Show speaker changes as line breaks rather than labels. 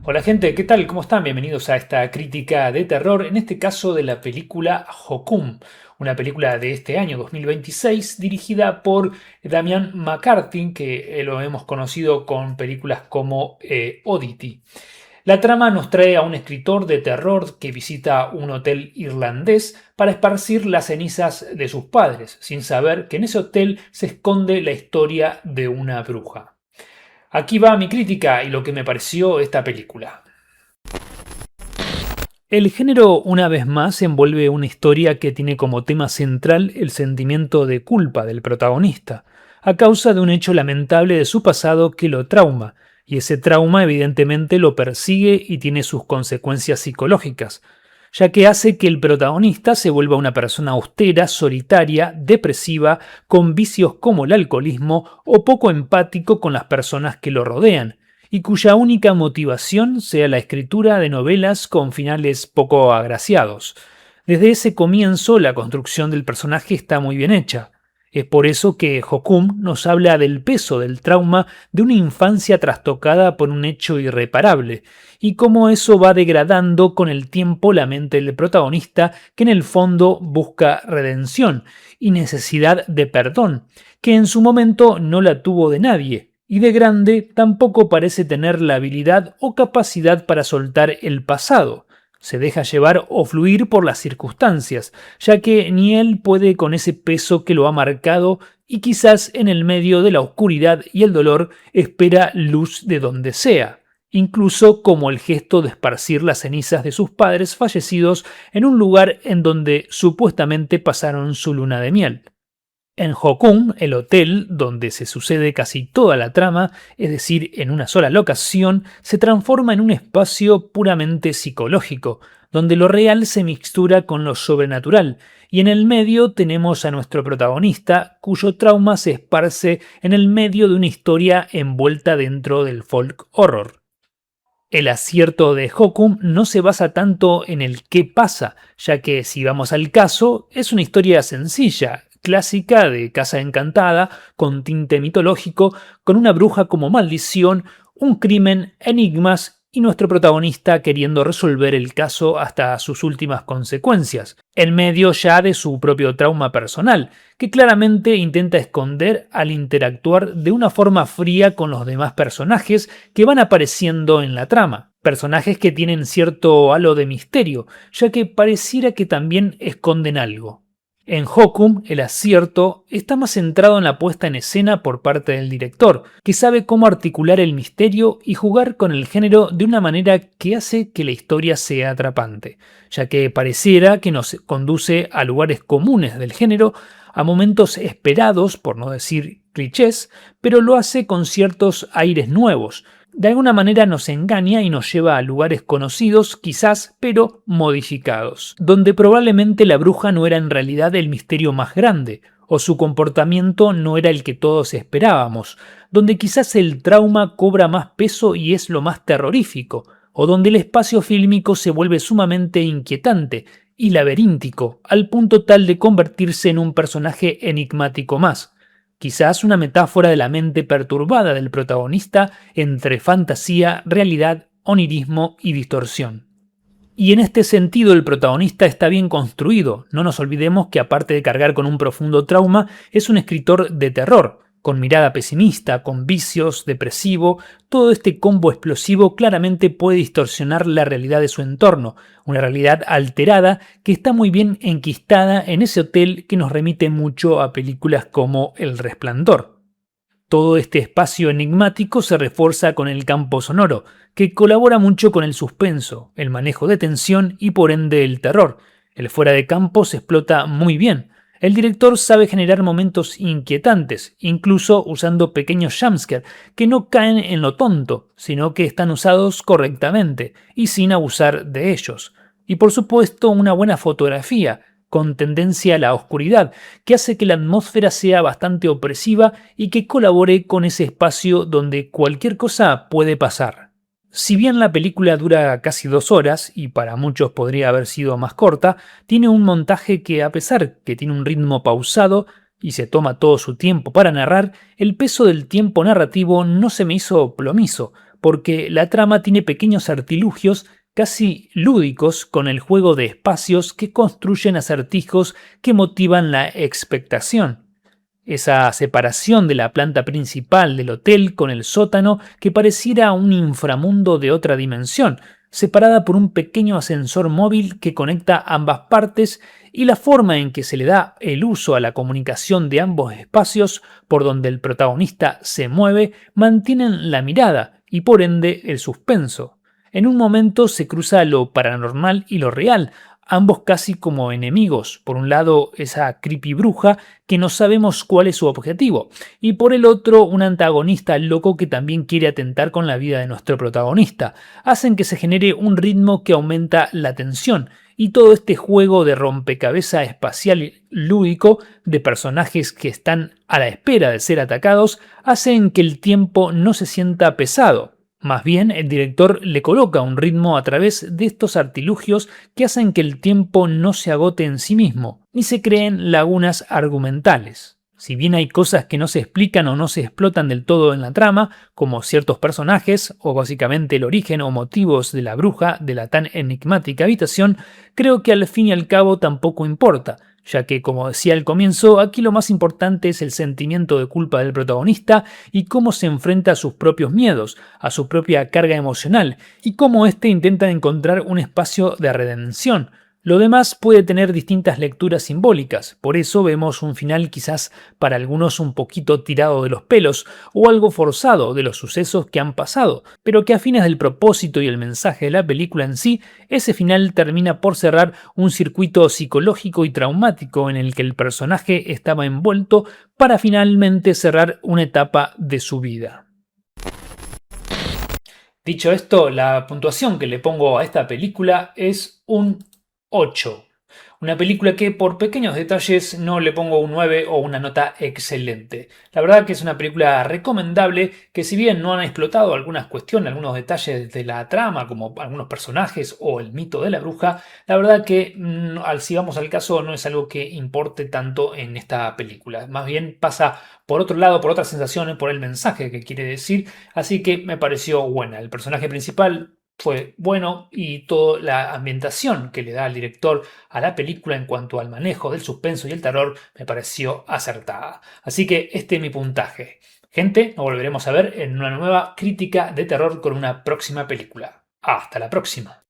Hola gente, ¿qué tal? ¿Cómo están? Bienvenidos a esta crítica de terror, en este caso de la película Hokum, una película de este año 2026 dirigida por Damian McCarthy, que lo hemos conocido con películas como Oddity. La trama nos trae a un escritor de terror que visita un hotel irlandés para esparcir las cenizas de sus padres, sin saber que en ese hotel se esconde la historia de una bruja. Aquí va mi crítica y lo que me pareció esta película. El género, una vez más, envuelve una historia que tiene como tema central el sentimiento de culpa del protagonista, a causa de un hecho lamentable de su pasado que lo trauma, y ese trauma evidentemente lo persigue y tiene sus consecuencias psicológicas, ya que hace que el protagonista se vuelva una persona austera, solitaria, depresiva, con vicios como el alcoholismo o poco empático con las personas que lo rodean, y cuya única motivación sea la escritura de novelas con finales poco agraciados. Desde ese comienzo, la construcción del personaje está muy bien hecha. Es por eso que Hokum nos habla del peso del trauma de una infancia trastocada por un hecho irreparable, y cómo eso va degradando con el tiempo la mente del protagonista, que en el fondo busca redención y necesidad de perdón, que en su momento no la tuvo de nadie, y de grande tampoco parece tener la habilidad o capacidad para soltar el pasado. Se deja llevar o fluir por las circunstancias, ya que ni él puede con ese peso que lo ha marcado y quizás en el medio de la oscuridad y el dolor espera luz de donde sea, incluso como el gesto de esparcir las cenizas de sus padres fallecidos en un lugar en donde supuestamente pasaron su luna de miel. En Hokum, el hotel, donde se sucede casi toda la trama, es decir, en una sola locación, se transforma en un espacio puramente psicológico, donde lo real se mixtura con lo sobrenatural, y en el medio tenemos a nuestro protagonista, cuyo trauma se esparce en el medio de una historia envuelta dentro del folk horror. El acierto de Hokum no se basa tanto en el qué pasa, ya que si vamos al caso, es una historia sencilla, clásica de casa encantada, con tinte mitológico, con una bruja como maldición, un crimen, enigmas y nuestro protagonista queriendo resolver el caso hasta sus últimas consecuencias, en medio ya de su propio trauma personal, que claramente intenta esconder al interactuar de una forma fría con los demás personajes que van apareciendo en la trama. Personajes que tienen cierto halo de misterio, ya que pareciera que también esconden algo. En Hokum, el acierto está más centrado en la puesta en escena por parte del director, que sabe cómo articular el misterio y jugar con el género de una manera que hace que la historia sea atrapante, ya que pareciera que nos conduce a lugares comunes del género, a momentos esperados, por no decir clichés, pero lo hace con ciertos aires nuevos. De alguna manera nos engaña y nos lleva a lugares conocidos, quizás, pero modificados, donde probablemente la bruja no era en realidad el misterio más grande, o su comportamiento no era el que todos esperábamos, donde quizás el trauma cobra más peso y es lo más terrorífico, o donde el espacio fílmico se vuelve sumamente inquietante y laberíntico, al punto tal de convertirse en un personaje enigmático más. Quizás una metáfora de la mente perturbada del protagonista entre fantasía, realidad, onirismo y distorsión. Y en este sentido el protagonista está bien construido. No nos olvidemos que aparte de cargar con un profundo trauma, es un escritor de terror, con mirada pesimista, con vicios, depresivo. Todo este combo explosivo claramente puede distorsionar la realidad de su entorno, una realidad alterada que está muy bien enquistada en ese hotel que nos remite mucho a películas como El Resplandor. Todo este espacio enigmático se refuerza con el campo sonoro, que colabora mucho con el suspenso, el manejo de tensión y por ende el terror. El fuera de campo se explota muy bien. El director sabe generar momentos inquietantes, incluso usando pequeños jumpscares que no caen en lo tonto, sino que están usados correctamente y sin abusar de ellos. Y por supuesto una buena fotografía, con tendencia a la oscuridad, que hace que la atmósfera sea bastante opresiva y que colabore con ese espacio donde cualquier cosa puede pasar. Si bien la película dura casi 2 horas, y para muchos podría haber sido más corta, tiene un montaje que, a pesar que tiene un ritmo pausado y se toma todo su tiempo para narrar, el peso del tiempo narrativo no se me hizo plomizo, porque la trama tiene pequeños artilugios casi lúdicos con el juego de espacios que construyen acertijos que motivan la expectación. Esa separación de la planta principal del hotel con el sótano que pareciera un inframundo de otra dimensión, separada por un pequeño ascensor móvil que conecta ambas partes, y la forma en que se le da el uso a la comunicación de ambos espacios por donde el protagonista se mueve, mantienen la mirada y por ende el suspenso. En un momento se cruza lo paranormal y lo real, ambos casi como enemigos. Por un lado, esa creepy bruja que no sabemos cuál es su objetivo, y por el otro, un antagonista loco que también quiere atentar con la vida de nuestro protagonista. Hacen que se genere un ritmo que aumenta la tensión, y todo este juego de rompecabezas espacial y lúdico de personajes que están a la espera de ser atacados hacen que el tiempo no se sienta pesado. Más bien, el director le coloca un ritmo a través de estos artilugios que hacen que el tiempo no se agote en sí mismo, ni se creen lagunas argumentales. Si bien hay cosas que no se explican o no se explotan del todo en la trama, como ciertos personajes, o básicamente el origen o motivos de la bruja de la tan enigmática habitación, creo que al fin y al cabo tampoco importa, ya que, como decía al comienzo, aquí lo más importante es el sentimiento de culpa del protagonista y cómo se enfrenta a sus propios miedos, a su propia carga emocional, y cómo éste intenta encontrar un espacio de redención. Lo demás puede tener distintas lecturas simbólicas, por eso vemos un final quizás para algunos un poquito tirado de los pelos o algo forzado de los sucesos que han pasado, pero que a fines del propósito y el mensaje de la película en sí, ese final termina por cerrar un circuito psicológico y traumático en el que el personaje estaba envuelto para finalmente cerrar una etapa de su vida. Dicho esto, la puntuación que le pongo a esta película es un 8. Una película que por pequeños detalles no le pongo un 9 o una nota excelente. La verdad que es una película recomendable que si bien no han explotado algunas cuestiones, algunos detalles de la trama, como algunos personajes o el mito de la bruja, la verdad que si vamos al caso no es algo que importe tanto en esta película. Más bien pasa por otro lado, por otras sensaciones, por el mensaje que quiere decir, así que me pareció buena. El personaje principal fue bueno y toda la ambientación que le da el director a la película en cuanto al manejo del suspenso y el terror me pareció acertada. Así que este es mi puntaje. Gente, nos volveremos a ver en una nueva crítica de terror con una próxima película. Hasta la próxima.